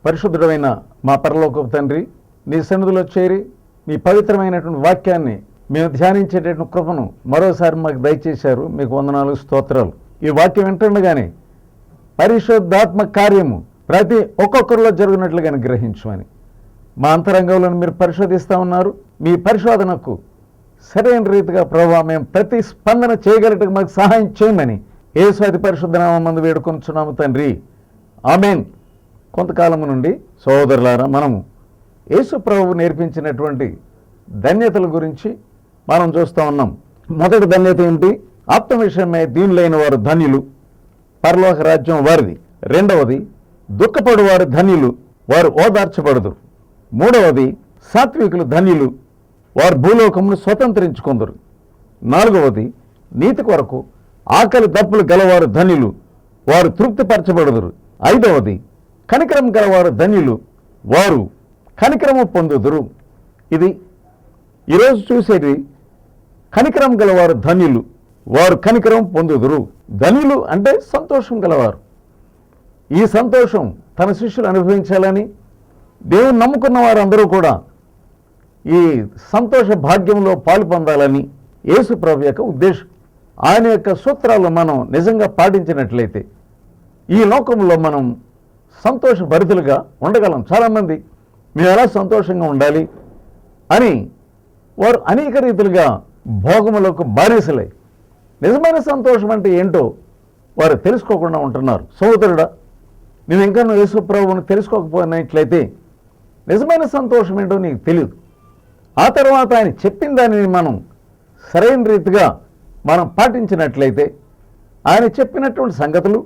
పరిశుద్ధుడైన మా పరలోకపు తండ్రి, నీ సన్నిధిలో చేరి మీ పవిత్రమైనటువంటి వాక్యాన్ని మేము ధ్యానించేటటువంటి కృపను మరోసారి మాకు దయచేశారు. మీకు వందనాలు, స్తోత్రాలు. ఈ వాక్యం వింటుండగానే పరిశుద్ధాత్మ కార్యము ప్రతి ఒక్కొక్కరిలో జరిగినట్లుగా గ్రహించమని మా అంతరంగంలో మీరు పరిశోధిస్తూ ఉన్నారు. మీ పరిశోధనకు సరైన రీతిగా ప్రభావ మేము ప్రతిస్పందన చేయగలిగితే మాకు సహాయం చేయమని యేసు అతి పరిశుద్ధ నామమున వేడుకొనుచున్నాము తండ్రి, ఆమేన్. కొంతకాలము నుండి సహోదరులారా, మనము యేసు ప్రభువు నేర్పించినటువంటి ధన్యతల గురించి మనం చూస్తూ ఉన్నాం. మొదటి ధన్యత ఏమిటి? ఆత్మ విషయమై దీనులైన వారు ధన్యులు, పరలోక రాజ్యం వారిది. రెండవది, దుఃఖపడు వారు ధన్యులు, వారు ఓదార్చబడదురు. మూడవది, సాత్వికులు ధన్యులు, వారు భూలోకమును స్వతంత్రించుకుందరు. నాలుగవది, నీతి కొరకు ఆకలి దప్పులు గలవారు ధన్యులు, వారు తృప్తిపరచబడదురు. ఐదవది, కనికరం గలవారు ధన్యులు, వారు కనికరము పొందుదురు. ఇది ఈరోజు చూసేది. కనికరం గలవారు ధన్యులు, వారు కనికరం పొందుదురు. ధన్యులు అంటే సంతోషం గలవారు. ఈ సంతోషం తన శిష్యులు అనుభవించాలని దేవుని నమ్ముకున్న వారందరూ కూడా ఈ సంతోష భాగ్యంలో పాలు పొందాలని యేసు ప్రభు యొక్క ఉద్దేశం. ఆయన యొక్క సూత్రాలు మనం నిజంగా పాటించినట్లయితే ఈ లోకంలో మనం సంతోషభరితులుగా ఉండగలం. చాలామంది మేము ఎలా సంతోషంగా ఉండాలి అని వారు అనేక రీతులుగా భోగములకు బానిసలై నిజమైన సంతోషం అంటే ఏంటో వారు తెలుసుకోకుండా ఉంటున్నారు. సోదరుడా, నేను ఇంకా నువ్వు యేసు ప్రభువును తెలుసుకోకపోయినట్లయితే నిజమైన సంతోషం ఏంటో నీకు తెలియదు. ఆ తర్వాత ఆయన చెప్పిన దానిని మనం సరైన రీతిగా మనం పాటించినట్లయితే ఆయన చెప్పినటువంటి సంగతులు,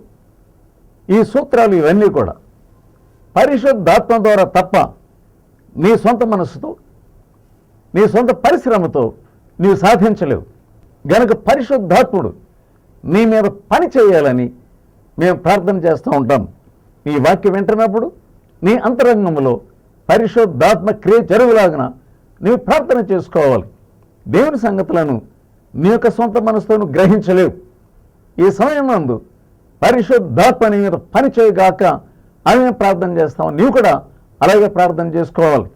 ఈ సూత్రాలు ఇవన్నీ కూడా పరిశుద్ధాత్మ ద్వారా తప్ప నీ సొంత మనస్సుతో, నీ సొంత పరిశ్రమతో నీవు సాధించలేవు. గనుక పరిశుద్ధాత్ముడు నీ మీద పని చేయాలని మేము ప్రార్థన చేస్తూ ఉంటాం. నీ వాక్యం వింటున్నప్పుడు నీ అంతరంగంలో పరిశుద్ధాత్మ క్రియ జరుగులాగిన నీవు ప్రార్థన చేసుకోవాలి. దేవుని సంగతులను నీ యొక్క సొంత మనసుతో గ్రహించలేవు. ఈ సమయం నందు పరిశుద్ధాత్మ నీ మీద పని చేయగాక అని మేము ప్రార్థన చేస్తాం. నీవు కూడా అలాగే ప్రార్థన చేసుకోవాలి.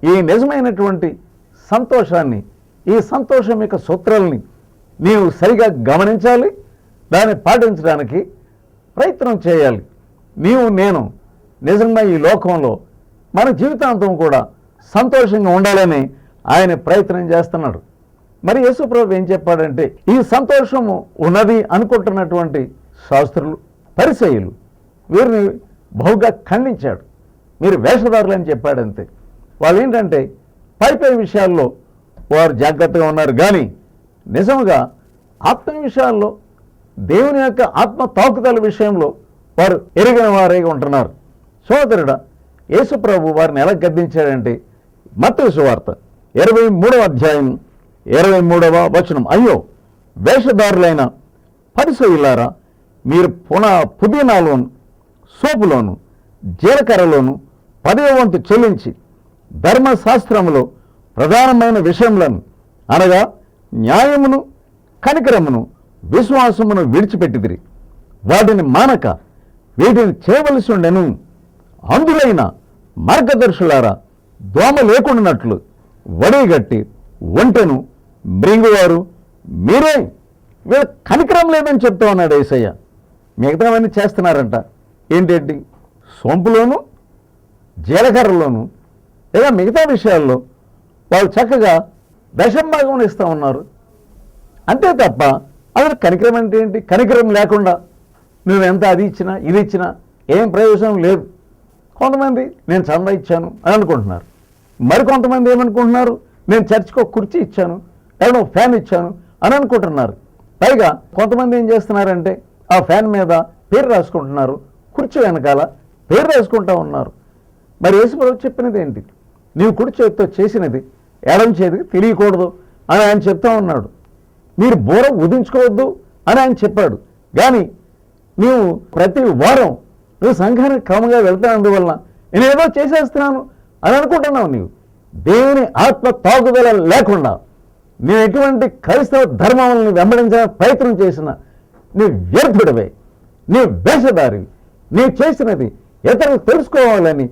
ఈ నిజమైనటువంటి సంతోషాన్ని, ఈ సంతోషం యొక్క సూత్రాలని నీవు సరిగా గమనించాలి, దాన్ని పాటించడానికి ప్రయత్నం చేయాలి. నీవు నేను నిజంగా ఈ లోకంలో మన జీవితాంతం కూడా సంతోషంగా ఉండాలని ఆయన ప్రయత్నం చేస్తున్నాడు. మరి యేసు ప్రభు ఏం చెప్పాడంటే, ఈ సంతోషము ఉన్నది అనుకుంటున్నటువంటి శాస్త్రులు, పరిసయ్యులు వీరిని బహుగా ఖండించాడు. మీరు వేషధారులు అని చెప్పాడంతే. వాళ్ళు ఏంటంటే పై విషయాల్లో వారు జాగ్రత్తగా ఉన్నారు, కానీ నిజంగా ఆత్మ విషయాల్లో, దేవుని యొక్క ఆత్మ తాకుదల విషయంలో వారు ఎరిగిన వారే ఉంటున్నారు. సోదరుడా, యేసు ప్రభు వారిని ఎలా గద్దించాడంటే, మత్తయి సువార్త 23వ అధ్యాయం 23వ వచనం, అయ్యో వేషధారులైన పరిసయ్యులారా, మీరు పుదీనాలోను, సోపులోను, జీలకర్రలోను 10వ వంతు చెల్లించి ధర్మశాస్త్రములో ప్రధానమైన విషయములను అనగా న్యాయమును, కనికరమును, విశ్వాసమును విడిచిపెట్టిదిరి. వాటిని మానక వీటిని చేయవలసి ఉండెను. అందులైన మార్గదర్శులారా, దోమ లేకుండానట్లు వడిగట్టి ఒంటెను మృంగువారు మీరే. వీళ్ళ కనికరం లేదని చెప్తా ఉన్నాడు యేసయ్య. మిగతావన్నీ చేస్తున్నారంట. ఏంటంటే సోంపులోను, జీలకర్రలోను లేదా మిగతా విషయాల్లో వాళ్ళు చక్కగా దశంభాగం ఇస్తూ ఉన్నారు. అంతే తప్ప అసలు కనికరం అంటే ఏంటి? కనికరం లేకుండా నువ్వు ఎంత అది ఇచ్చినా ఇది ఇచ్చినా ఏం ప్రయోజనం లేదు. కొంతమంది నేను చందా ఇచ్చాను అని అనుకుంటున్నారు. మరికొంతమంది ఏమనుకుంటున్నారు, నేను చర్చికి ఒక కుర్చీ ఇచ్చాను, లేదా ఒక ఫ్యాన్ ఇచ్చాను అని అనుకుంటున్నారు. పైగా కొంతమంది ఏం చేస్తున్నారంటే ఆ ఫ్యాన్ మీద పేరు రాసుకుంటున్నారు, కుర్చీ వెనకాల పేరు రాసుకుంటూ ఉన్నారు. మరి యేసు ప్రభు చెప్పినది ఏంటి? నీవు కుడి చేతితో చేసినది ఎడమ చేతికి తెలియకూడదు అని ఆయన చెప్తా ఉన్నాడు. మీరు బోర ఉదించుకోవద్దు అని ఆయన చెప్పాడు. కానీ నీవు ప్రతి వారం నువ్వు సంఘానికి క్రమంగా వెళ్తానందువలన నేనేదో చేసేస్తున్నాను అని అనుకుంటున్నావు. నీవు దేవుని ఆత్మ తాగుదల లేకుండా నేను ఎటువంటి క్రైస్తవ ధర్మాలను వెంబడించడానికి ప్రయత్నం చేసిన నీ వ్యర్థుడివే, నీ వేషధారి. నీవు చేసినది ఇతరులు తెలుసుకోవాలని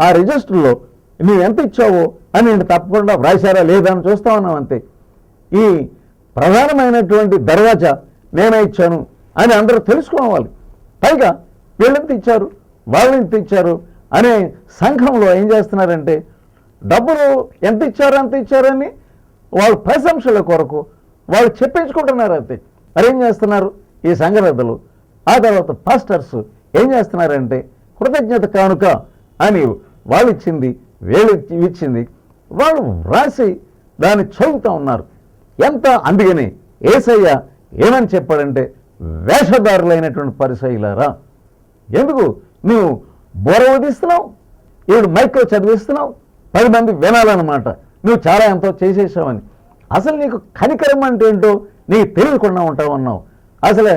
ఆ రిజిస్టర్లో నువ్వు ఎంత ఇచ్చావో అని నేను తప్పకుండా వ్రాసారా లేదా అని చూస్తా ఉన్నాం అంతే. ఈ ప్రధానమైనటువంటి దర్వాజా నేనే ఇచ్చాను అని అందరూ తెలుసుకోవాలి. పైగా వీళ్ళెంత ఇచ్చారు, వాళ్ళు ఎంత ఇచ్చారు అనే సంఘంలో ఏం చేస్తున్నారంటే డబ్బులు ఎంత ఇచ్చారు అంత ఇచ్చారని వాళ్ళ ప్రశంసల కొరకు వాళ్ళు చెప్పించుకుంటున్నారు అంతే. మరేం చేస్తున్నారు ఈ సంఘ పెద్దలు, ఆ తర్వాత పాస్టర్స్ ఏం చేస్తున్నారంటే కృతజ్ఞత కానుక అని వాళ్ళు ఇచ్చింది వీళ్ళు ఇచ్చింది వాళ్ళు వ్రాసి దాన్ని చదువుతూ ఉన్నారు. ఎంత అందుకని యేసయ్య ఏమని చెప్పాడంటే వేషధారులైనటువంటి పరిసయ్యులారా, ఎందుకు నువ్వు బోర వదిస్తున్నావు, ఈడు మైక్లో చదివిస్తున్నావు, 10 మంది వినాలన్నమాట, నువ్వు చాలా ఎంతో చేసేసావని. అసలు నీకు కనికరం అంటే ఏంటో నీకు తెలియకుండా ఉంటావు అన్నావు. అసలు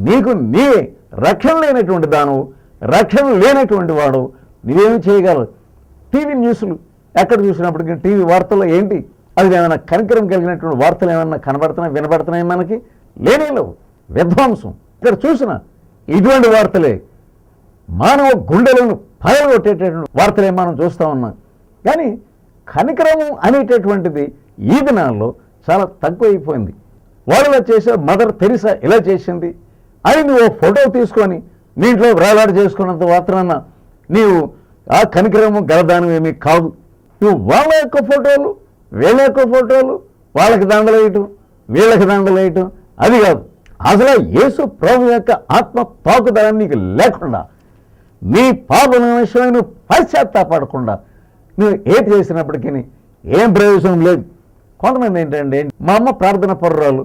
నీకు నీవే రక్షణ లేనటువంటి దానవు, రక్షణ లేనటువంటి వాడు, నువ్వేమి చేయగలవు? టీవీ న్యూస్లు ఎక్కడ చూసినప్పటికీ టీవీ వార్తల్లో ఏంటి అది ఏమైనా కనికరం కలిగినటువంటి వార్తలు ఏమన్నా కనబడుతున్నాయి వినబడుతున్నాయి? మనకి లేనేలేవు. విధ్వంసం ఇక్కడ చూసిన ఇటువంటి వార్తలే, మానవ గుండెలను పగలగొట్టేటటువంటి వార్తలే మనం చూస్తూ ఉన్నాం. కానీ కనికరము అనేటటువంటిది ఈ దినాల్లో చాలా తక్కువైపోయింది. వాళ్ళు చేసే మదర్ తెరిసా ఇలా చేసింది అని నువ్వు ఫోటో తీసుకొని నీ ఇంట్లో వేలాడ చేసుకున్నంత మాత్రాన నీవు ఆ కనికరము గలదానం ఏమీ కాదు. నువ్వు వాళ్ళ యొక్క ఫోటోలు వీళ్ళ యొక్క ఫోటోలు వాళ్ళకి దండలేయటం వీళ్ళకి దండలేయటం అది కాదు. అసలు యేసు ప్రభు యొక్క ఆత్మ తాకుదనం నీకు లేకుండా, నీ పాపల విషయమై నువ్వు పశ్చాత్తాపడకుండా నువ్వు ఏది చేసినప్పటికీ ఏం ప్రయోజనం లేదు. కొంతమంది ఏంటంటే మా అమ్మ ప్రార్థన పరురాలు,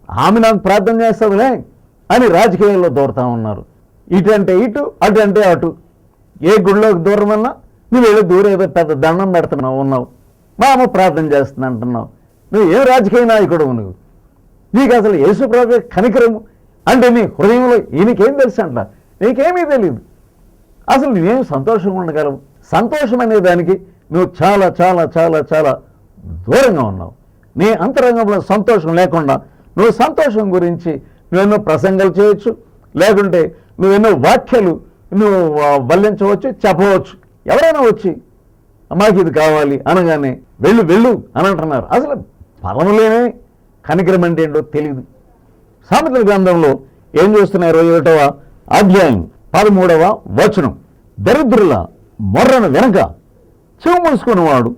ఆమె నాకు ప్రార్థన చేస్తుందిలే అని రాజకీయాల్లో దూరుతూ ఉన్నారు. ఇటు అంటే ఇటు, అటు అంటే అటు. ఏ గుడిలోకి దూరమన్నా నువ్వు వెళ్ళి దూరం ఏదో పెద్ద దండం పెడుతున్నావు ఉన్నావు, మా అమ్మ ప్రార్థన చేస్తుంది అంటున్నావు. నువ్వు ఏ రాజకీయ నాయకుడు నువ్వు? నీకు అసలు యేసు ప్రభు కనికరము అంటే నీ హృదయంలో ఈయనకేం తెలుసు అంట, నీకేమీ తెలియదు. అసలు నేనేం సంతోషంగా ఉండగలవు? సంతోషం అనే దానికి నువ్వు చాలా చాలా చాలా చాలా దూరంగా ఉన్నావు. నీ అంతరంగంలో సంతోషం లేకుండా నువ్వు సంతోషం గురించి నువ్వెన్నో ప్రసంగాలు చేయొచ్చు, లేకుంటే నువ్వెన్నో వాక్యాలు నువ్వు వల్లించవచ్చు, చెప్పవచ్చు. ఎవరైనా వచ్చి మాకు ఇది కావాలి అనగానే వెళ్ళు వెళ్ళు అని అంటున్నారు. అసలు ఫలములేనే కనికరం అంటే ఏంటో తెలియదు. సామెతల గ్రంథంలో ఏం చూస్తున్నారు? 21వ అధ్యాయం 13వ వచనం, దరిద్రుల మొర్రను వెనక చెవు మూసుకున్నవాడు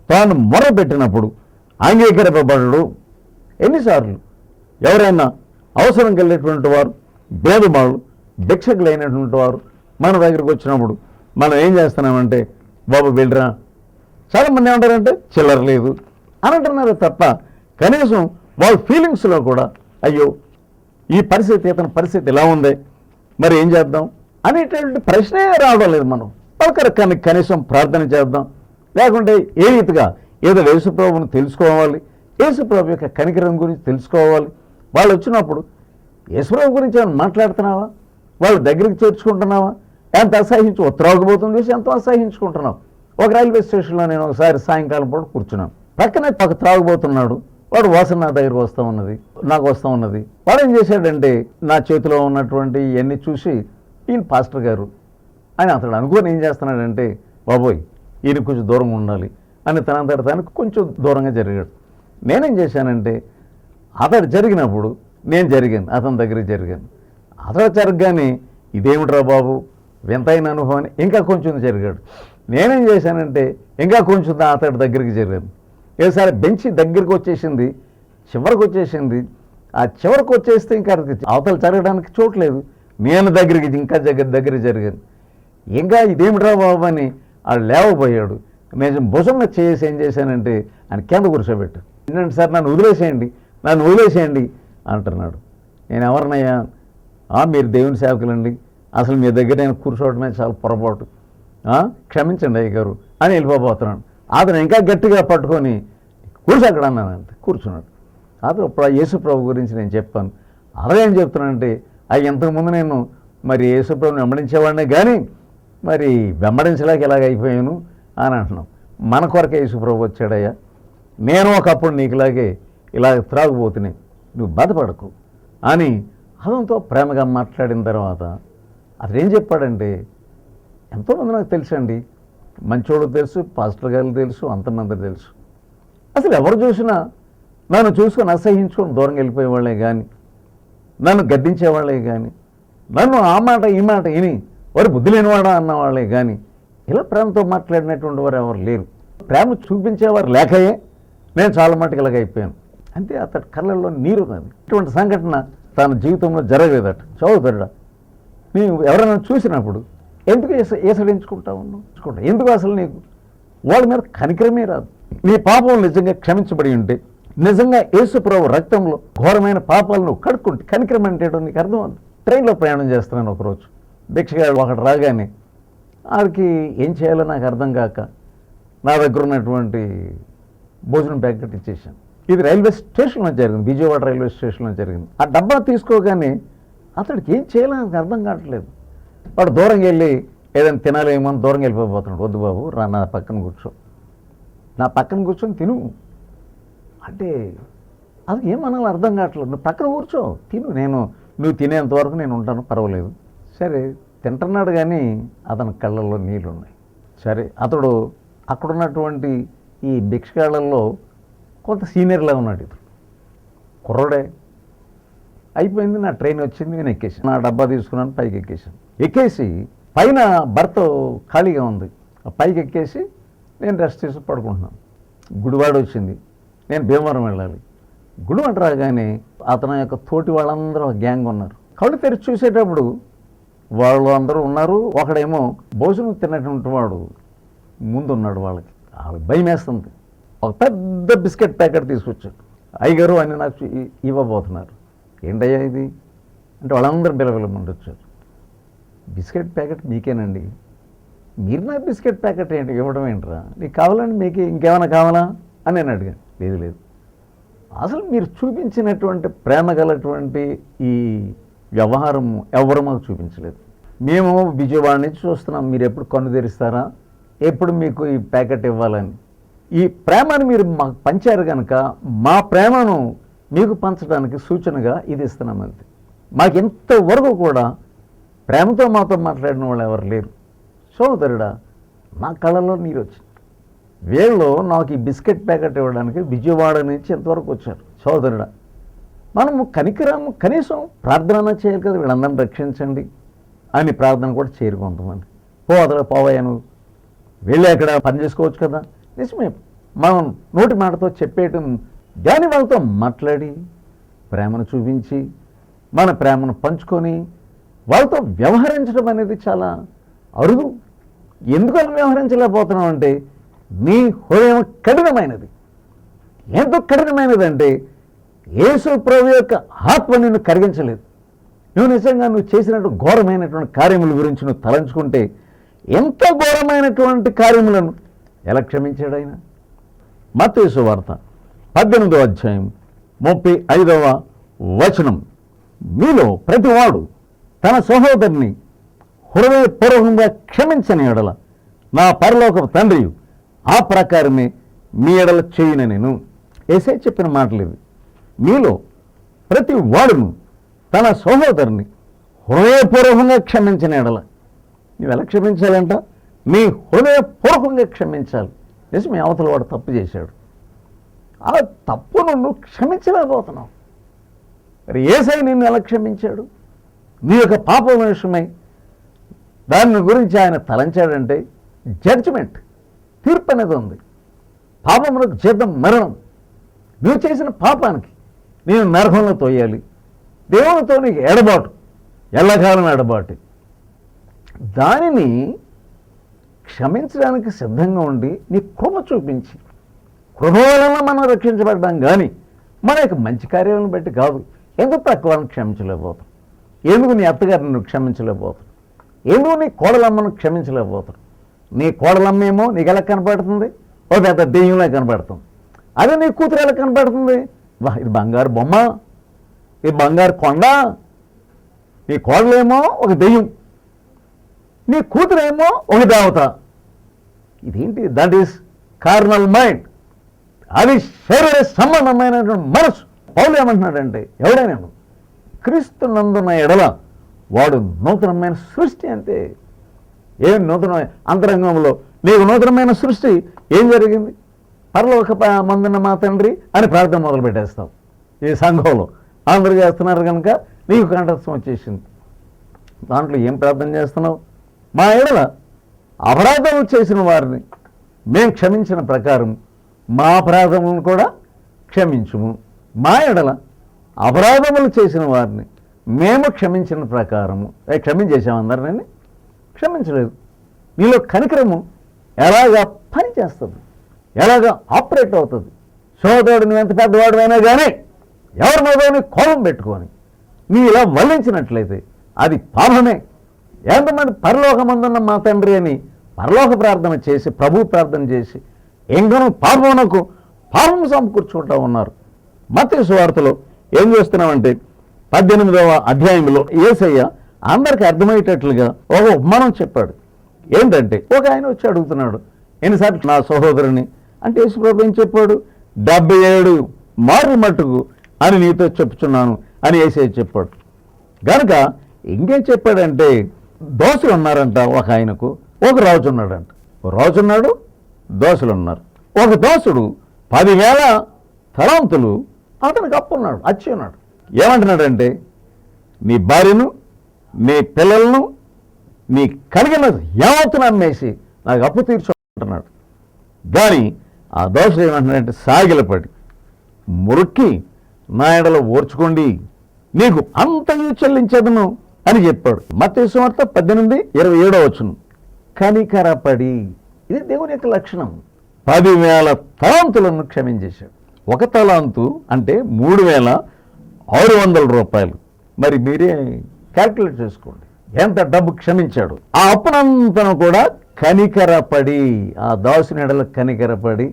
తాను మొర్ర పెట్టినప్పుడు అంగీకరింపబడడు. ఎన్నిసార్లు ఎవరైనా అవసరం కలిగినటువంటి వారు, భేదమాళ్ళు, భిక్షకులైనటువంటి వారు మన దగ్గరికి వచ్చినప్పుడు మనం ఏం చేస్తున్నామంటే బాబు వెళ్ళరా, చాలామంది ఏమంటారంటే చిల్లర లేదు అని అంటున్నారు తప్ప కనీసం వాళ్ళ ఫీలింగ్స్లో కూడా అయ్యో ఈ పరిస్థితి, ఇతని పరిస్థితి ఎలా ఉంది, మరి ఏం చేద్దాం అనేటువంటి ప్రశ్నే రావడం లేదు. మనం ఒకరికన్నా కనీసం ప్రార్థన చేద్దాం, లేకుంటే ఏ రీతిగా ఏదో యేసుప్రభువును తెలుసుకోవాలి, యేసుప్రభు యొక్క కనికరం గురించి తెలుసుకోవాలి. వాళ్ళు వచ్చినప్పుడు యేసుప్రభు గురించి ఏమైనా మాట్లాడుతున్నావా, వాళ్ళ దగ్గరికి చేర్చుకుంటున్నావా? ఎంత అసహించు త్రాగుబోతుని చూసి ఎంతో అసహించుకుంటున్నావు. ఒక రైల్వే స్టేషన్లో నేను ఒకసారి సాయంకాలం పూట కూర్చున్నాను. పక్కనే ఒక త్రాగుబోతున్నాడు, వాడు వాసన నా దగ్గర వస్తూ ఉన్నది, నాకు వస్తూ ఉన్నది. వాడు ఏం చేశాడంటే నా చేతిలో ఉన్నటువంటి ఇవన్నీ చూసి ఈయన పాస్టర్ గారు అని అతడు అనుకొని ఏం చేస్తున్నాడంటే బాబోయ్ ఈయన కొంచెం దూరంగా ఉండాలి అని తనంతట తనకు కొంచెం దూరంగా జరిగాడు. నేనేం చేశానంటే అతడు జరిగినప్పుడు నేను జరిగాను, అతని దగ్గరికి జరిగాను. అతడు జరగగానే ఇదేమిట్రా బాబు వింతైన అనుభవం అని ఇంకా కొంచెం జరిగాడు. నేనేం చేశానంటే ఇంకా కొంచెం అతడి దగ్గరికి జరిగాను. ఏసారి బెంచి దగ్గరికి వచ్చేసింది, చివరికి వచ్చేసింది. ఆ చివరికి వచ్చేస్తే ఇంకా అవతల జరగడానికి చోట్లేదు. నేను దగ్గరికి ఇంకా దగ్గర జరిగాను. ఇంకా ఇదేమిట్రా బాబు అని ఆడు లేవబోయాడు. నేను భుజంగా చేసి ఏం చేశానంటే ఆయన కింద కూర్చోబెట్టాను. ఏంటంటే సార్ నన్ను వదిలేసేయండి అంటున్నాడు. నేను ఎవరినయ్యా? మీరు దేవుని సేవకులండి, అసలు మీ దగ్గర నేను కూర్చోవడమే చాలా పొరపాటు, క్షమించండి అయ్య గారు అని వెళ్ళిపోతున్నాడు. అతను ఇంకా గట్టిగా పట్టుకొని కూర్చోక్కడ అన్నానంటే కూర్చున్నాడు. అతను ఇప్పుడు యేసుప్రభు గురించి నేను చెప్పాను. అదేం చెప్తున్నానంటే ఇంతకుముందు నేను మరి యేసుప్రభుని వెంబడించేవాడినే కానీ మరి వెంబడించలేక ఇలాగ అయిపోయాను అని అంటున్నాం. మన కొరకే యేసుప్రభు వచ్చాడయ్యా, నేను ఒకప్పుడు నీకులాగే ఇలా త్రాగుబోతున్నాయి, నువ్వు బాధపడకు అని అతనితో ప్రేమగా మాట్లాడిన తర్వాత అతడు ఏం చెప్పాడంటే ఎంతోమంది నాకు తెలుసండి, మంచోడు తెలుసు, పాస్టర్ గారు తెలుసు, అంతమంది తెలుసు. అసలు ఎవరు చూసినా నన్ను చూసుకొని అసహించుకొని దూరం వెళ్ళిపోయే వాళ్ళే కానీ, నన్ను గద్దించేవాళ్ళే కానీ, నన్ను ఆ మాట ఈ మాట విని వారు బుద్ధి లేనివాడా అన్నవాళ్ళే కానీ ఇలా ప్రేమతో మాట్లాడినటువంటి వారు ఎవరు లేరు. ప్రేమ చూపించేవారు లేకయే నేను చాలా మటుకు ఇలాగైపోయాను. అంతే, అతడి కళ్ళల్లో నీరు ఉన్నది. ఇటువంటి సంఘటన తన జీవితంలో జరగలేదట. చదువుతాడా, నీవు ఎవరైనా చూసినప్పుడు ఎందుకు ఏసడించుకుంటావు? ఎందుకు అసలు నీకు వాళ్ళ మీద కనికరమే రాదు? నీ పాపం నిజంగా క్షమించబడి ఉంటే, నిజంగా యేసుప్రభు రక్తంలో ఘోరమైన పాపాలను కడుక్కుంటే కనికరం అంటే నీకు అర్థం అవుతుంది. ట్రైన్లో ప్రయాణం చేస్తున్నాను ఒకరోజు, భిక్షగాడు ఒకటి రాగానే ఆడికి ఏం చేయాలో నాకు అర్థం కాక నా దగ్గర ఉన్నటువంటి భోజనం ప్యాకెట్ ఇచ్చేసాను. ఇది రైల్వే స్టేషన్లో జరిగింది, విజయవాడ రైల్వే స్టేషన్లో జరిగింది. ఆ డబ్బా తీసుకోగానే అతడికి ఏం చేయాలో నాకు అర్థం కావట్లేదు. వాడు దూరంగా వెళ్ళి ఏదైనా తినాలేమో అని దూరంగా వెళ్ళిపోతున్నాడు. వద్దు బాబు, రా నా పక్కన కూర్చో, నా పక్కన కూర్చొని తిను అంటే అది ఏమన్నా అర్థం కావట్లేదు. నువ్వు పక్కన కూర్చో, తిను, నువ్వు తినేంత వరకు నేను ఉంటాను, పర్వాలేదు. సరే తింటున్నాడు, కానీ అతని కళ్ళల్లో నీళ్ళు ఉన్నాయి. సరే, అతడు అక్కడున్నటువంటి ఈ భిక్షగాళ్ళల్లో కొంత సీనియర్లా ఉన్నాడు. ఇతడు కుర్రోడే. అయిపోయింది, నా ట్రైన్ వచ్చింది, నేను ఎక్కేసాను. నా డబ్బా తీసుకున్నాను, పైకి ఎక్కేసాను. ఎక్కేసి పైన బర్త్ ఖాళీగా ఉంది, పైకి ఎక్కేసి నేను రెస్ట్ చేసి పడుకుంటున్నాను. గుడివాడ వచ్చింది, నేను భీమవరం వెళ్ళాలి. గుడివాడ రాగానే అతని యొక్క తోటి వాళ్ళందరూ గ్యాంగ్ ఉన్నారు. కళ్ళు తెరిచి చూసేటప్పుడు వాళ్ళు అందరూ ఉన్నారు. ఒకడేమో భోజనం తిన్నటువంటి వాడు ముందున్నాడు. వాళ్ళకి భయం వేస్తుంది. ఒక పెద్ద బిస్కెట్ ప్యాకెట్ తీసుకొచ్చాడు. అయ్యగారు అని నాకు ఇవ్వబోతున్నారు. ఏంటయ్యా ఇది అంటే వాళ్ళందరూ బిలబిలమంటూ వచ్చారు. బిస్కెట్ ప్యాకెట్ మీకేనండి, మీరు నాకు బిస్కెట్ ప్యాకెట్ ఏంటి ఇవ్వడం ఏంట్రా, నీకు కావాలండి, మీకు ఇంకేమైనా కావాలా అని నేను అడిగాను. లేదు, అసలు మీరు చూపించినటువంటి ప్రేమ గలటువంటి ఈ వ్యవహారం ఎవరు మాకు చూపించలేదు. మేము విజయవాడ నుంచి చూస్తున్నాం, మీరు ఎప్పుడు కన్ను తెరుస్తారా, ఎప్పుడు మీకు ఈ ప్యాకెట్ ఇవ్వాలని. ఈ ప్రేమను మీరు మాకు పంచారు కనుక మా ప్రేమను మీకు పంచడానికి సూచనగా ఇది ఇస్తున్నాం అంతే. మాకు ఇంతవరకు కూడా ప్రేమతో మాతో మాట్లాడిన వాళ్ళు ఎవరు లేరు. సోదరుడా, నా కళ్ళలో నీరు వచ్చింది. వీళ్ళు నాకు ఈ బిస్కెట్ ప్యాకెట్ ఇవ్వడానికి విజయవాడ నుంచి ఎంతవరకు వచ్చారు. సోదరుడా, మనము కనికరము, కనీసం ప్రార్థన చేయాలి కదా, వీళ్ళందరినీ రక్షించండి అని ప్రార్థన కూడా చేయరు కొంతమంది. పోవయ్యాను, వెళ్ళి అక్కడ పని చేసుకోవచ్చు కదా. నిజమే, మనం నోటి మాటతో చెప్పేయటం, దాని వాళ్ళతో మాట్లాడి ప్రేమను చూపించి మన ప్రేమను పంచుకొని వాళ్ళతో వ్యవహరించడం అనేది చాలా అరుదు. ఎందుకు అలా వ్యవహరించలేకపోతున్నాం అంటే నీ హృదయం కఠినమైనది. ఎంతో కఠినమైనదంటే యేసు ప్రభు యొక్క ఆత్మ నిన్ను కరిగించలేదు. నువ్వు నిజంగా నువ్వు చేసినట్టు ఘోరమైనటువంటి కార్యముల గురించి నువ్వు తలంచుకుంటే ఎంత ఘోరమైనటువంటి కార్యములను ఎలా క్షమించాడు ఆయన? మత్తయి సువార్త 18వ అధ్యాయం 35వ వచనం, మీలో ప్రతివాడు తన సహోదరుని హృదయపూర్వకంగా క్షమించని ఎడల నా పరలోకపు తండ్రి ఆ ప్రకారమే మీ ఎడల చేయున నేను. యేసే చెప్పిన మాటలు ఇవి. మీలో ప్రతి వాడును తన సహోదరుని హృదయపూర్వకంగా క్షమించిన ఎడల, నువ్వు ఎలా క్షమించాలంట? నీ హృదయపూర్వకంగా క్షమించాలి. నిజమే, అవతల వాడు తప్పు చేశాడు, ఆ తప్పును నువ్వు క్షమించలేకపోతున్నావు. మరి యేసయ్య నిన్ను ఎలా క్షమించాడు? నీ యొక్క పాపం విషయమై దాని గురించి ఆయన తలంచాడంటే జడ్జిమెంట్, తీర్పు అనేది ఉంది. పాపములకు జీతం మరణం. నువ్వు చేసిన పాపానికి నేను నరకంలో తోయాలి. దేవునితో నీకు ఎడబాటు, ఎల్లకాలం ఎడబాటు. దానిని క్షమించడానికి సిద్ధంగా ఉండి నీ కృప చూపించి, కృప వలన మనం రక్షించబడ్డాం కానీ మన యొక్క మంచి కార్యాలను బట్టి కాదు. ఎందుకు తక్కువని క్షమించలేకపోతాం? ఎందుకు నీ అత్తగారిని నువ్వు క్షమించలేకపోతావు? ఎందుకు నీ కోడలమ్మను క్షమించలేకపోతావు? నీ కోడలమ్మేమో నీకు ఎలా కనపడుతుంది? ఒక పెద్ద దెయ్యంలా కనపడుతుంది. అదే నీ కూతురు ఎలా కనపడుతుంది? వా, ఇది బంగారు బొమ్మ, ఇది బంగారు కొండ. నీ కోడలేమో ఒక దెయ్యం, నీ కూతురేమో ఒక దేవత. ఇదేంటి? That is carnal mind. అది శరీర సంబంధమైనటువంటి మనసు. పౌలు ఏమంటున్నాడంటే, ఎవడైనా క్రీస్తు నందున్న ఎడల వాడు నూతనమైన సృష్టి. అంతే. ఏం నూతన అంతరంగంలో నీకు నూతనమైన సృష్టి ఏం జరిగింది? పరలోక మందున్న మా తండ్రి అని ప్రార్థన మొదలు పెట్టేస్తావు. ఈ సంఘంలో అందరూ చేస్తున్నారు కనుక నీకు కంఠస్థం వచ్చేసింది. దాంట్లో ఏం ప్రార్థన చేస్తున్నావు? మా ఎడల అపరాధములు చేసిన వారిని మేము క్షమించిన ప్రకారం మా అపరాధములను కూడా క్షమించుము. మా ఎడల అపరాధములు చేసిన వారిని మేము క్షమించిన ప్రకారము. క్షమించేసాము అందరినీ? క్షమించలేదు. నీలో కనికరము ఎలాగా పని చేస్తుంది, ఎలాగా ఆపరేట్ అవుతుంది? సోదరుడు నువ్వు ఎంత పెద్దవాడు అయినా కానీ ఎవరి మీద కోపం పెట్టుకొని నీ ఇలా వల్లించినట్లయితే అది పాపమే. ఎంతమంది పరలోకమందున్న మా తండ్రి అని పరలోక ప్రార్థన చేసి, ప్రభు ప్రార్థన చేసి ఇంకనూ పాపమునకు పాపం సమకూర్చుకుంటూ ఉన్నారు. మత్తయి సువార్తలో ఏం చేస్తున్నామంటే 18వ అధ్యాయంలో యేసయ్య అందరికీ అర్థమయ్యేటట్లుగా ఒక ఉపమానం చెప్పాడు. ఏంటంటే ఒక ఆయన వచ్చి అడుగుతున్నాడు, ఎన్నిసార్లు నా సహోదరుని అంటే యేసుప్రభు ఏం చెప్పాడు? 77 మార్లు మట్టుకు అని నీతో చెప్పుచున్నాను అని యేసయ్య చెప్పాడు. కనుక ఇంకేం చెప్పాడంటే దోసులు ఉన్నారంట. ఒక ఆయనకు ఒక రాజు ఉన్నాడంట. ఒక రాజు ఉన్నాడు, దోసులు ఉన్నారు. ఒక దోసుడు 10,000 తలాంతులు అతనికి అప్పున్నాడు, అచ్చి ఉన్నాడు. ఏమంటున్నాడంటే నీ భార్యను, నీ పిల్లలను, నీ కలిగిన యావత్తును అమ్మేసి నాకు అప్పు తీర్చుకుంటున్నాడు. కానీ ఆ దోషుడు ఏమంటున్నాడంటే సాగిలపడి మురుక్కి నా ఎడలో ఓర్చుకోండి, నీకు అంతయు చెల్లించదును అని చెప్పాడు. మత్తయి సువార్త 18:27 కనికరపడి. ఇది దేవుని యొక్క లక్షణం. 10,000 తలాంతులను క్షమించేశాడు. ఒక తలాంతు అంటే 3,600 రూపాయలు. మరి మీరే క్యాల్కులేట్ చేసుకోండి ఎంత డబ్బు క్షమించాడు. ఆ అప్పునంతను కూడా కనికరపడి, ఆ దాసుని ఎడల కనికరపడి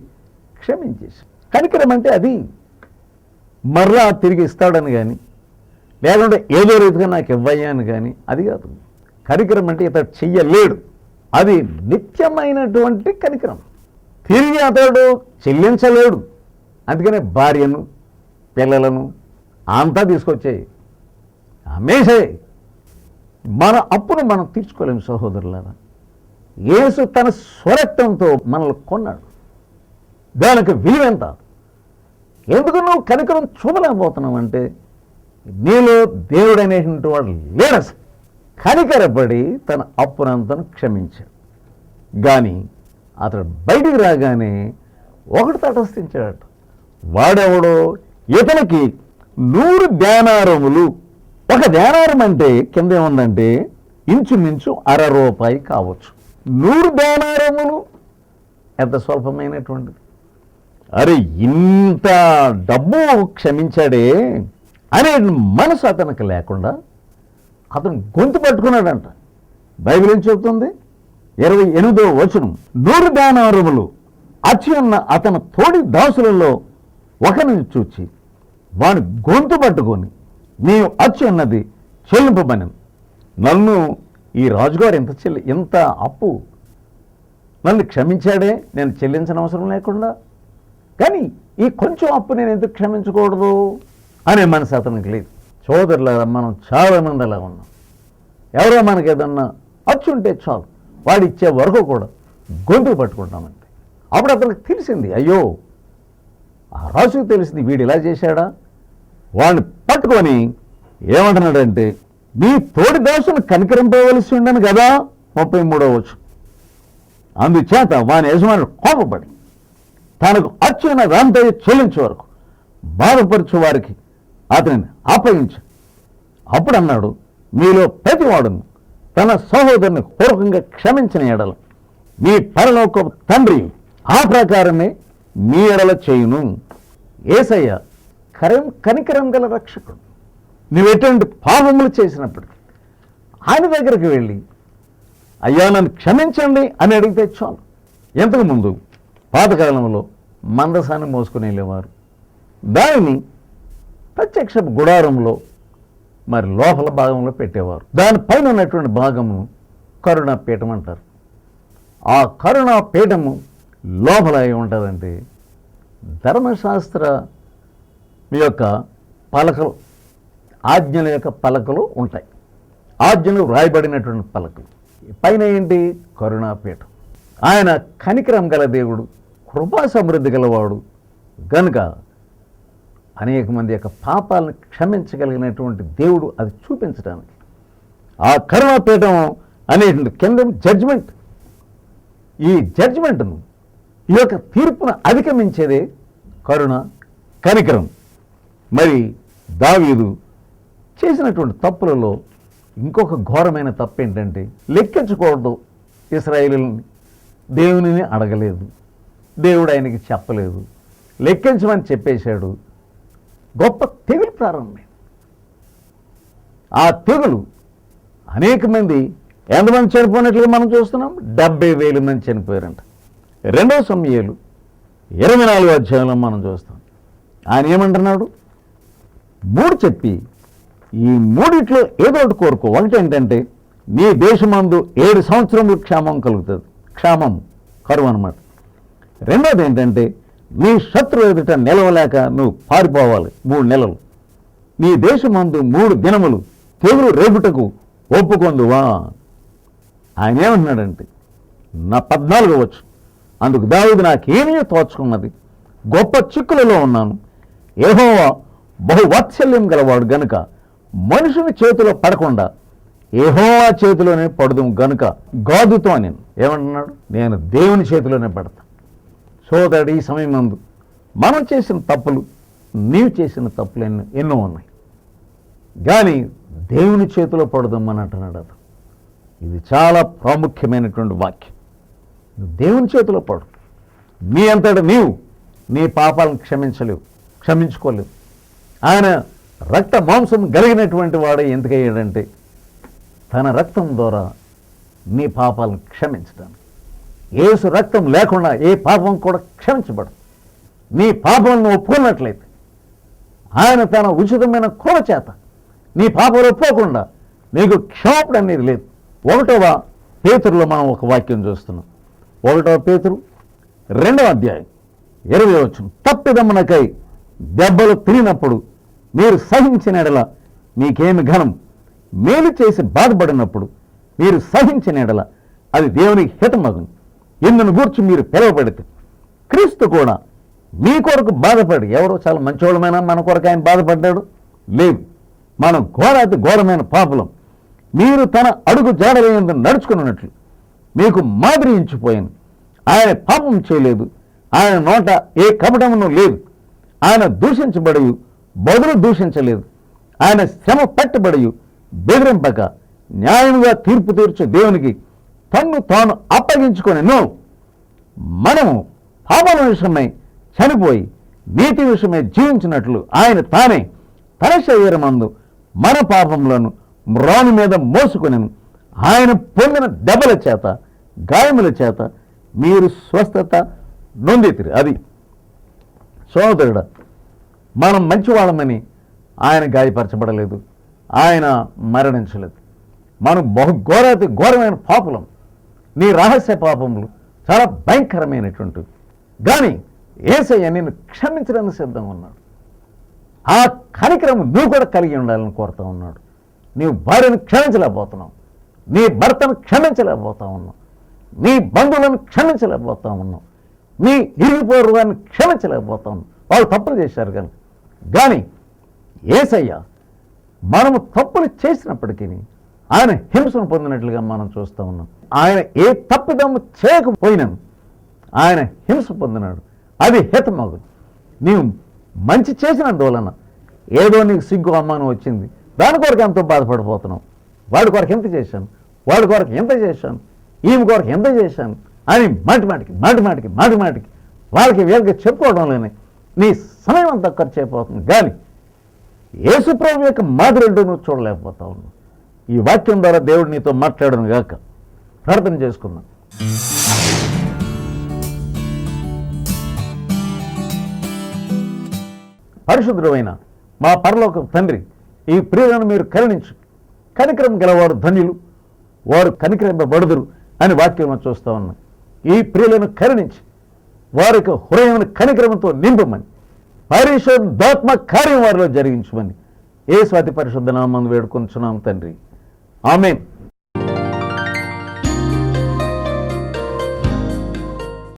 క్షమించేశాడు. కనికరం అంటే అది మరలా తిరిగి ఇస్తాడని కానీ, లేకుంటే ఏదో రీతిగా నాకు ఇవ్వయ్యాను కానీ అది కాదు. కనికరం అంటే ఇతడు చెయ్యలేడు, అది నిత్యమైనటువంటి కనికరం. తిరిగి అతడు చెల్లించలేడు. అందుకనే భార్యను, పిల్లలను అంతా తీసుకొచ్చాయి, అమ్మేసాయి. మన అప్పును మనం తీర్చుకోలేము సహోదరులారా. యేసు తన స్వరక్తంతో మనల్ని కొన్నాడు. దానికి విలువెంత? ఎందుకు నువ్వు కనికరం చూడలేకపోతున్నావు అంటే నీలో దేవుడు అనేటువంటి వాడు లేడు. కనికరపడి తన అప్పునంతను క్షమించాడు. కానీ అతడు బయటికి రాగానే ఒకటి తటస్థించాడట. వాడెవడో ఇతనికి 100 దేనారములు. ఒక దేనారం అంటే కింద ఏముందంటే ఇంచుమించు ₹1.5 కావచ్చు. 100 దేనారములు ఎంత స్వల్పమైనటువంటిది. అరే ఇంత డబ్బు క్షమించాడే అనే మనసు అతనికి లేకుండా అతను గొంతు పట్టుకున్నాడంట. బైబిల్ ఏం చెబుతుంది? 28వ వచనం, 100 దేనారములు అచ్చి ఉన్న అతని తోడి దాసులలో ఒకరిని చూచి వాని గొంతు పట్టుకొని నీవు అచ్చి ఉన్నది చెల్లింపమని. నన్ను ఈ రాజుగారు ఎంత అప్పు నన్ను క్షమించాడే, నేను చెల్లించిన అవసరం లేకుండా, కానీ ఈ కొంచెం అప్పు నేను ఎందుకు క్షమించకూడదు అనే మనసు అతనికి లేదు. సోదరులారా, మనం చాలామంది అలా ఉన్నాం. ఎవరో మనకి ఏదన్నా అచ్చు ఉంటే చాలు, వాడు ఇచ్చే వరకు కూడా గొంతుకు పట్టుకుంటామంటే. అప్పుడు అతనికి తెలిసింది, అయ్యో ఆ రాజుకు తెలిసింది వీడు ఇలా చేశాడా. వాడిని పట్టుకొని ఏమంటున్నాడంటే నీ తోడి దోషను కనికరింపవలసి ఉండను కదా. 33వ వచనం, అందుచేత వాని యజమానుడు కోపపడి తనకు అచ్చిన రాంతయ్య చెల్లించే వరకు బాధపరచు వారికి అతనిని అప్పగించు. అప్పుడు అన్నాడు, మీలో ప్రతివాడును తన సహోదరుని పూర్వకంగా క్షమించిన ఎడల మీ పరలోకపు తండ్రి ఆ ప్రకారమే మీ ఎడల చేయును. యేసయ్య కనికరం గల రక్షకుడు. నువ్వు ఎటువంటి పాపములు చేసినప్పటికీ ఆయన దగ్గరికి వెళ్ళి అయ్యా నన్ను క్షమించండి అని అడిగితే చాలు. ఎంతకుముందు పాతకాలంలో మందసాన్ని మోసుకుని వెళ్ళేవారు. దానిని ప్రత్యక్ష గుడారంలో మరి లోపల భాగంలో పెట్టేవారు. దానిపైన ఉన్నటువంటి భాగము కరుణాపీఠం అంటారు. ఆ కరుణాపీఠము లోపల ఏముంటుందంటే ధర్మశాస్త్ర యొక్క పలకలు, ఆజ్ఞల యొక్క పలకలు ఉంటాయి. ఆజ్ఞలు వ్రాయబడినటువంటి పలకలు. పైన ఏంటి? కరుణాపీఠం. ఆయన కనికరం గల దేవుడు, కృపా సమృద్ధి గలవాడు గనుక అనేక మంది యొక్క పాపాలను క్షమించగలిగినటువంటి దేవుడు. అది చూపించడానికి ఆ కరుణాపీఠం అనేటువంటి కింద జడ్జిమెంట్. ఈ జడ్జిమెంట్ను, ఈ యొక్క తీర్పును అధిగమించేదే కరుణ, కనికరం. మరి దావీదు చేసినటువంటి తప్పులలో ఇంకొక ఘోరమైన తప్పు ఏంటంటే, లెక్కించకూడదు ఇశ్రాయేలుని. దేవునిని అడగలేదు, దేవుడు ఆయనకి చెప్పలేదు, లెక్కించమని చెప్పేశాడు. గొప్ప తెగులు ప్రారంభమైంది. ఆ తెగులు అనేక మంది, ఎంతమంది చనిపోయినట్లుగా మనం చూస్తున్నాం? 70,000 మంది చనిపోయారంట. 2 సమూయేలు 24వ అధ్యాయంలో మనం చూస్తాం. ఆయన ఏమంటున్నాడు? 3 చెప్పి ఈ 3 ఏదో ఒకటి కోరుకో. ఒకటి ఏంటంటే, నీ దేశమందు 7 సంవత్సరములు క్షేమం కలుగుతుంది. క్షేమం, కరువు అన్నమాట. రెండోది ఏంటంటే, నీ శత్రువు ఎదుట నిలవలేక నువ్వు పారిపోవాలి 3 నెలలు. నీ దేశమందు 3 దినములు తెగులు రేపుటకు ఒప్పుకొందువా. ఆయన ఏమంటున్నాడంటే, నా 14వ వచ్చు, అందుకు దావీదు నాకేమీ తోచుకున్నది, గొప్ప చిక్కులలో ఉన్నాను, యెహోవా బహువాత్సల్యం గలవాడు గనుక మనుషుని చేతిలో పడకుండా యెహోవా చేతిలోనే పడదుము గనుక గాదుతో అని ఏమంటున్నాడు? నేను దేవుని చేతిలోనే పడతా. సోదరుడు, ఈ సమయం నందు మనం చేసిన తప్పులు, నీవు చేసిన తప్పులు ఎన్నో ఉన్నాయి, కానీ దేవుని చేతిలో పడదామని అంటున్నాడు అతను. ఇది చాలా ప్రాముఖ్యమైనటువంటి వాక్యం. నువ్వు దేవుని చేతిలో పడు. నీ అంతటా నీవు నీ పాపాలను క్షమించుకోలేవు. ఆయన రక్త మాంసం కలిగినటువంటి వాడే ఎందుకయ్యాడంటే, తన రక్తం ద్వారా నీ పాపాలను క్షమించడానికి. యేసు రక్తం లేకుండా ఏ పాపం కూడా క్షమించబడదు. నీ పాపాలను ఒప్పుకున్నట్లయితే ఆయన తన ఉచితమైన కృప చేత నీ పాపాలు ఒప్పుకోకుండా నీకు క్షమాపణ అనేది లేదు. 1వ పేతురులో మనం ఒక వాక్యం చూస్తున్నాం. 1వ పేతురు 2వ అధ్యాయం 20వ వచనం. తప్పిదమ్మనకై దెబ్బలు తిరిగినప్పుడు మీరు సహించిన ఎడల మీకేమి ఘనం, మేలు చేసి బాధపడినప్పుడు మీరు సహించిన ఎడల అది దేవునికి హితమగును. ఇందును గూర్చి మీరు పిలువబడితే క్రీస్తు కూడా మీ కొరకు బాధపడి, ఎవరో చాలా మంచివాళ్ళమైనా మన కొరకు ఆయన బాధపడ్డాడు? లేదు. మనం ఘోరాతి ఘోరమైన పాపులం. మీరు తన అడుగు జాడలేని నడుచుకున్నట్లు మీకు మాదిరి ఇచ్చిపోయాను. ఆయన పాపం చేయలేదు, ఆయన నోట ఏ కపటమును లేదు, ఆయన దూషించబడి బదులు దూషించలేదు, ఆయన శ్రమ పట్టబడి బెదిరింపక న్యాయంగా తీర్పు తీర్చే దేవునికి తన్ను తాను అప్పగించుకొనెను. మనము పాపల విషయమై చనిపోయి నీతి విషయమై జీవించినట్లు ఆయన తానే తన శరీరమందు మన పాపములను మ్రాను మీద మోసుకొనెను. ఆయన పొందిన దెబ్బల చేత, గాయముల చేత మీరు స్వస్థత నొందితిరి. అది సోదరుడా, మనం మంచివాళ్ళమని ఆయన గాయపరచబడలేదు, ఆయన మరణించలేదు. మనం ఘోరాతి ఘోరమైన పాపులం. నీ రహస్య పాపములు చాలా భయంకరమైనటువంటివి. కానీ యేసయ్య నిన్ను క్షమించడానికి సిద్ధంగా ఉన్నాడు. ఆ కనికరం నువ్వు కూడా కలిగి ఉండాలని కోరుతూ ఉన్నాడు. నీవు భార్యను క్షమించలేకపోతున్నావు, నీ భర్తను క్షమించలేకపోతా ఉన్నావు, నీ బంధువులను క్షమించలేకపోతా ఉన్నావు, నీ ఇరుగుపోరు వారిని క్షమించలేకపోతా ఉన్నావు. వాళ్ళు తప్పులు చేశారు కానీ యేసయ్య మనము తప్పులు చేసినప్పటికీ ఆయన హింసను పొందినట్లుగా మనం చూస్తూ ఉన్నాం. ఆయన ఏ తప్పిదమ్ము చేయకపోయినాను ఆయన హింస పొందినాడు. అది హితమగు. నీవు మంచి చేసినందువలన ఏదో నీకు సిగ్గు అమ్మానం వచ్చింది, దాని కొరకు ఎంతో బాధపడిపోతున్నావు. వాడి కొరకు ఎంత చేశాను, వాడి కొరకు ఎంత చేశాను, ఈమె కొరకు ఎంత చేశాను అని మాటిమాటికి వాళ్ళకి వీళ్ళకి చెప్పుకోవడంలోనే నీ సమయం అంతా ఖర్చు అయిపోతుంది. కానీ యేసు ప్రభువు యొక్క మాదిరి నువ్వు చూడలేకపోతా ఉన్నావు. ఈ వాక్యం ద్వారా దేవుడు నీతో మాట్లాడను గాక. ప్రార్థన చేసుకుందాం. పరిశుద్ధుడైన మా పరలోక తండ్రి, ఈ ప్రియులను మీరు కరుణించు. కనికరం గలవారు ధన్యులు, వారు కనికరింపబడుదురు అని వాక్యంలో చూస్తూ ఉన్నాం. ఈ ప్రియులను కరుణించి వారికి హృదయం కనికరంతో నింపమని, పరిశుద్ధాత్మ కార్యం వారిలో జరిగించమని యేసు అతి పరిశుద్ధ నామమున వేడుకొంచున్నాం తండ్రి. ఆమేన్.